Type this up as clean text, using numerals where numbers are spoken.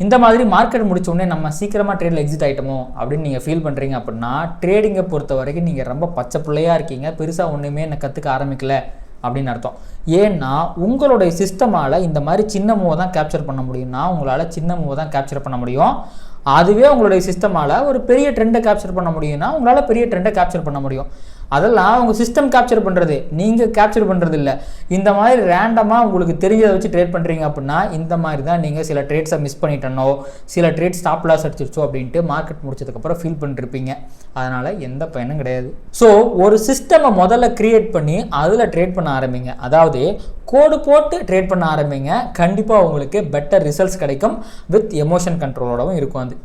இந்த மாதிரி மார்க்கெட் முடிச்ச உடனே நம்ம சீக்கிரமாக ட்ரேடில் எக்ஸிட் ஆகிட்டோமோ அப்படின்னு நீங்கள் ஃபீல் பண்ணுறீங்க அப்படின்னா ட்ரேடிங்கை பொறுத்த வரைக்கும் நீங்கள் ரொம்ப பச்சை பிள்ளையாக இருக்கீங்க, பெருசாக ஒன்றுமே என்ன கற்றுக்க ஆரம்பிக்கல அப்படின்னு அர்த்தம். ஏன்னா உங்களுடைய சிஸ்டமால் இந்த மாதிரி சின்ன மூவை தான் கேப்சர் பண்ண முடியும்னா உங்களால் சின்ன மூவை தான் கேப்சர் பண்ண முடியும். அதுவே உங்களுடைய சிஸ்டமால் ஒரு பெரிய ட்ரெண்டை கேப்சர் பண்ண முடியும்னா உங்களால் பெரிய ட்ரெண்டை கேப்சர் பண்ண முடியும். அதெல்லாம் உங்கள் சிஸ்டம் கேப்சர் பண்ணுறது, நீங்கள் கேப்சர் பண்ணுறது இல்லை. இந்த மாதிரி ரேண்டமாக உங்களுக்கு தெரிஞ்சதை வச்சு ட்ரேட் பண்ணுறீங்க அப்படின்னா இந்த மாதிரி தான் நீங்கள் சில ட்ரேட்ஸை மிஸ் பண்ணிட்டனோ, சில ட்ரேட் ஸ்டாப் லாஸ் அடிச்சிருச்சோ அப்படின்ட்டு மார்க்கெட் முடிச்சதுக்கப்புறம் ஃபீல் பண்ணிருப்பீங்க. அதனால் எந்த பயனும் கிடையாது. ஸோ ஒரு சிஸ்டமை முதல்ல க்ரியேட் பண்ணி அதில் ட்ரேட் பண்ண ஆரம்பிங்க. அதாவது கோடு போட்டு ட்ரேட் பண்ண ஆரம்பிங்க. கண்டிப்பாக உங்களுக்கு பெட்டர் ரிசல்ட்ஸ் கிடைக்கும். வித் எமோஷன் கண்ட்ரோலோடவும் இருக்கும் அது.